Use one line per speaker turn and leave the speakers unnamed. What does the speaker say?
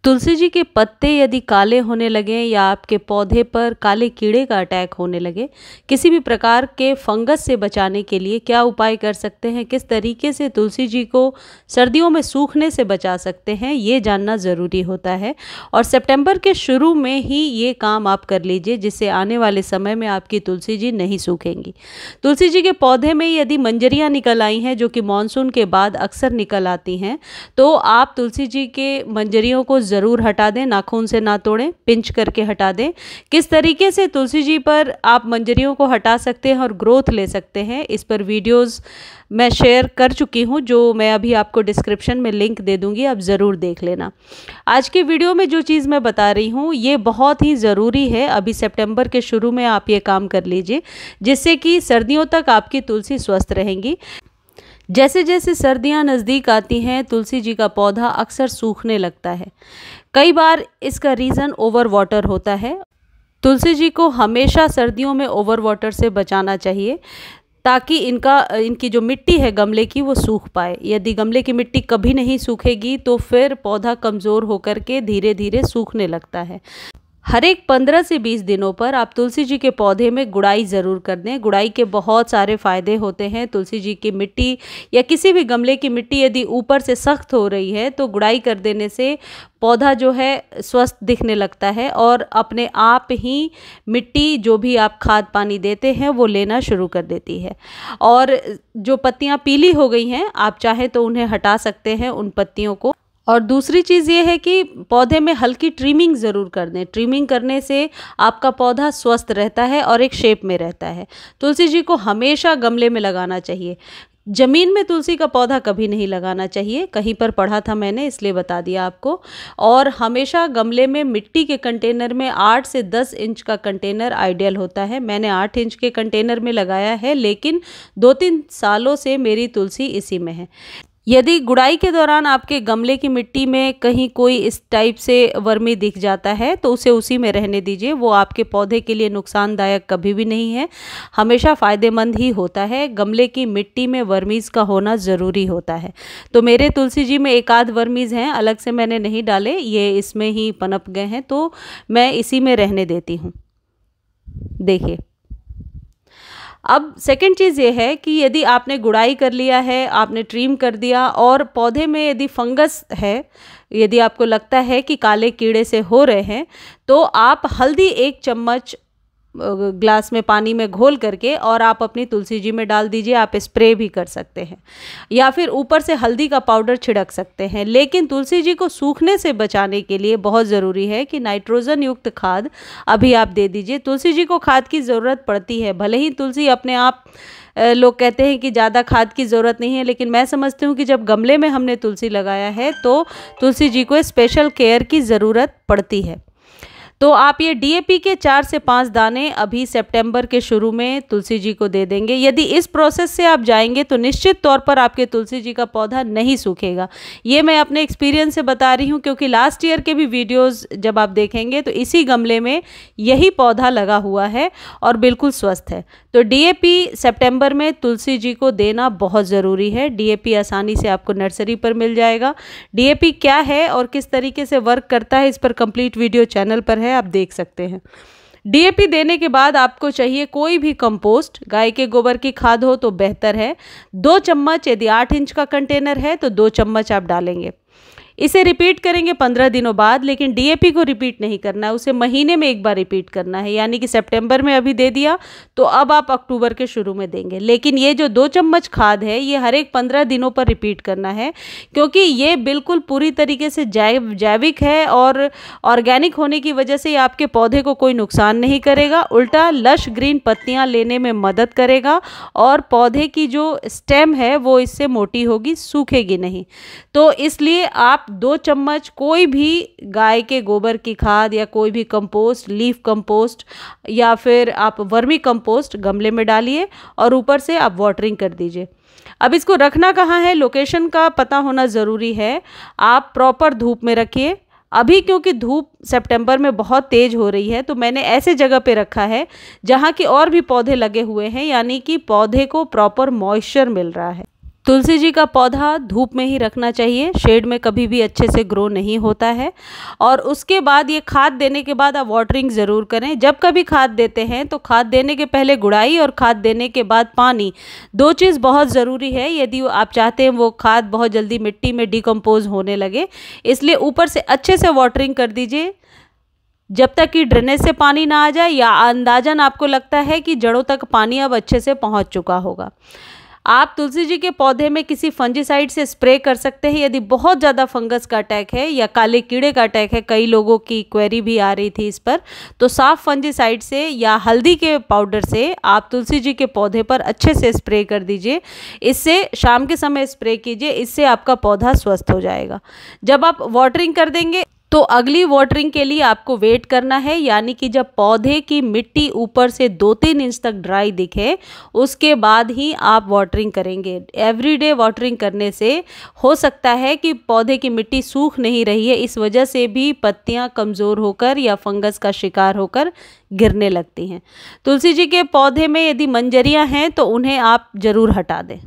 तुलसी जी के पत्ते यदि काले होने लगे या आपके पौधे पर काले कीड़े का अटैक होने लगे, किसी भी प्रकार के फंगस से बचाने के लिए क्या उपाय कर सकते हैं, किस तरीके से तुलसी जी को सर्दियों में सूखने से बचा सकते हैं, ये जानना ज़रूरी होता है। और सितंबर के शुरू में ही ये काम आप कर लीजिए, जिससे आने वाले समय में आपकी तुलसी जी नहीं सूखेंगी। तुलसी जी के पौधे में यदि मंजरियाँ निकल आई हैं, जो कि मानसून के बाद अक्सर निकल आती हैं, तो आप तुलसी जी के मंजरियों को ज़रूर हटा दें, नाखून से ना तोड़ें, पिंच करके हटा दें। किस तरीके से तुलसी जी पर आप मंजरियों को हटा सकते हैं और ग्रोथ ले सकते हैं, इस पर वीडियोस मैं शेयर कर चुकी हूं, जो मैं अभी आपको डिस्क्रिप्शन में लिंक दे दूंगी, आप ज़रूर देख लेना। आज की वीडियो में जो चीज़ मैं बता रही हूं ये बहुत ही ज़रूरी है। अभी सितंबर के शुरू में आप ये काम कर लीजिए, जिससे कि सर्दियों तक आपकी तुलसी स्वस्थ रहेंगी। जैसे जैसे सर्दियां नज़दीक आती हैं, तुलसी जी का पौधा अक्सर सूखने लगता है। कई बार इसका रीज़न ओवर वाटर होता है। तुलसी जी को हमेशा सर्दियों में ओवर वाटर से बचाना चाहिए, ताकि इनकी जो मिट्टी है गमले की वो सूख पाए। यदि गमले की मिट्टी कभी नहीं सूखेगी तो फिर पौधा कमज़ोर होकर के धीरे धीरे सूखने लगता है। हर एक 15 से 20 दिनों पर आप तुलसी जी के पौधे में गुड़ाई ज़रूर कर दें। गुड़ाई के बहुत सारे फ़ायदे होते हैं। तुलसी जी की मिट्टी या किसी भी गमले की मिट्टी यदि ऊपर से सख्त हो रही है तो गुड़ाई कर देने से पौधा जो है स्वस्थ दिखने लगता है और अपने आप ही मिट्टी जो भी आप खाद पानी देते हैं वो लेना शुरू कर देती है। और जो पत्तियां पीली हो गई हैं, आप चाहें तो उन्हें हटा सकते हैं, उन पत्तियों को। और दूसरी चीज़ ये है कि पौधे में हल्की ट्रिमिंग ज़रूर कर दें। ट्रिमिंग करने से आपका पौधा स्वस्थ रहता है और एक शेप में रहता है। तुलसी जी को हमेशा गमले में लगाना चाहिए। ज़मीन में तुलसी का पौधा कभी नहीं लगाना चाहिए, कहीं पर पढ़ा था मैंने, इसलिए बता दिया आपको। और हमेशा गमले में मिट्टी के कंटेनर में 8 से 10 इंच का कंटेनर आइडियल होता है। मैंने 8 इंच के कंटेनर में लगाया है, लेकिन 2-3 सालों से मेरी तुलसी इसी में है। यदि गुड़ाई के दौरान आपके गमले की मिट्टी में कहीं कोई इस टाइप से वर्मी दिख जाता है तो उसे उसी में रहने दीजिए। वो आपके पौधे के लिए नुकसानदायक कभी भी नहीं है, हमेशा फ़ायदेमंद ही होता है। गमले की मिट्टी में वर्मीज़ का होना ज़रूरी होता है। तो मेरे तुलसी जी में एक आध वर्मीज़ हैं, अलग से मैंने नहीं डाले, ये इसमें ही पनप गए हैं, तो मैं इसी में रहने देती हूँ। देखिए, अब सेकंड चीज़ ये है कि यदि आपने गुड़ाई कर लिया है, आपने ट्रिम कर दिया और पौधे में यदि फंगस है, यदि आपको लगता है कि काले कीड़े से हो रहे हैं, तो आप हल्दी 1 चम्मच ग्लास में पानी में घोल करके और आप अपनी तुलसी जी में डाल दीजिए। आप स्प्रे भी कर सकते हैं या फिर ऊपर से हल्दी का पाउडर छिड़क सकते हैं। लेकिन तुलसी जी को सूखने से बचाने के लिए बहुत ज़रूरी है कि नाइट्रोजन युक्त खाद अभी आप दे दीजिए। तुलसी जी को खाद की ज़रूरत पड़ती है, भले ही तुलसी अपने आप लोग कहते हैं कि ज़्यादा खाद की ज़रूरत नहीं है, लेकिन मैं समझती हूँ कि जब गमले में हमने तुलसी लगाया है तो तुलसी जी को स्पेशल केयर की ज़रूरत पड़ती है। तो आप ये डीएपी के 4 से 5 दाने अभी सितंबर के शुरू में तुलसी जी को दे देंगे। यदि इस प्रोसेस से आप जाएंगे तो निश्चित तौर पर आपके तुलसी जी का पौधा नहीं सूखेगा। ये मैं अपने एक्सपीरियंस से बता रही हूँ, क्योंकि लास्ट ईयर के भी वीडियोस जब आप देखेंगे तो इसी गमले में यही पौधा लगा हुआ है और बिल्कुल स्वस्थ है। तो डीएपी सितंबर में तुलसी जी को देना बहुत ज़रूरी है। डीएपी आसानी से आपको नर्सरी पर मिल जाएगा। डीएपी क्या है और किस तरीके से वर्क करता है, इस पर कंप्लीट वीडियो चैनल पर है, आप देख सकते हैं। डीएपी देने के बाद आपको चाहिए कोई भी कंपोस्ट, गाय के गोबर की खाद हो तो बेहतर है। 2 चम्मच, यदि 8 इंच का कंटेनर है तो 2 चम्मच आप डालेंगे। इसे रिपीट करेंगे 15 दिनों बाद, लेकिन डीएपी को रिपीट नहीं करना है, उसे महीने में एक बार रिपीट करना है। यानी कि सितंबर में अभी दे दिया तो अब आप अक्टूबर के शुरू में देंगे। लेकिन ये जो 2 चम्मच खाद है ये हर एक 15 दिनों पर रिपीट करना है, क्योंकि ये बिल्कुल पूरी तरीके से जैविक है और ऑर्गेनिक होने की वजह से ये आपके पौधे को कोई नुकसान नहीं करेगा, उल्टा लश ग्रीन पत्तियाँ लेने में मदद करेगा और पौधे की जो स्टेम है वो इससे मोटी होगी, सूखेगी नहीं। तो इसलिए आप 2 चम्मच कोई भी गाय के गोबर की खाद या कोई भी कंपोस्ट, लीफ कंपोस्ट या फिर आप वर्मी कंपोस्ट गमले में डालिए और ऊपर से आप वाटरिंग कर दीजिए। अब इसको रखना कहाँ है, लोकेशन का पता होना ज़रूरी है। आप प्रॉपर धूप में रखिए। अभी क्योंकि धूप सितंबर में बहुत तेज़ हो रही है तो मैंने ऐसे जगह पे रखा है जहाँ की और भी पौधे लगे हुए हैं, यानी कि पौधे को प्रॉपर मॉइस्चर मिल रहा है। तुलसी जी का पौधा धूप में ही रखना चाहिए, शेड में कभी भी अच्छे से ग्रो नहीं होता है। और उसके बाद ये खाद देने के बाद आप वाटरिंग ज़रूर करें। जब कभी खाद देते हैं तो खाद देने के पहले गुड़ाई और खाद देने के बाद पानी, दो चीज़ बहुत ज़रूरी है यदि आप चाहते हैं वो खाद बहुत जल्दी मिट्टी में डिकम्पोज होने लगे। इसलिए ऊपर से अच्छे से वाटरिंग कर दीजिए जब तक कि ड्रेनेज से पानी ना आ जाए या अंदाजन आपको लगता है कि जड़ों तक पानी अब अच्छे से पहुंच चुका होगा। आप तुलसी जी के पौधे में किसी फंजीसाइड से स्प्रे कर सकते हैं यदि बहुत ज़्यादा फंगस का अटैक है या काले कीड़े का अटैक है। कई लोगों की क्वेरी भी आ रही थी इस पर, तो साफ फंजीसाइड से या हल्दी के पाउडर से आप तुलसी जी के पौधे पर अच्छे से स्प्रे कर दीजिए। इससे शाम के समय स्प्रे कीजिए, इससे आपका पौधा स्वस्थ हो जाएगा। जब आप वाटरिंग कर देंगे तो अगली वाटरिंग के लिए आपको वेट करना है, यानी कि जब पौधे की मिट्टी ऊपर से 2-3 इंच तक ड्राई दिखे उसके बाद ही आप वाटरिंग करेंगे। एवरीडे वाटरिंग करने से हो सकता है कि पौधे की मिट्टी सूख नहीं रही है, इस वजह से भी पत्तियां कमज़ोर होकर या फंगस का शिकार होकर गिरने लगती हैं। तुलसी जी के पौधे में यदि मंजरियां हैं तो उन्हें आप ज़रूर हटा दें।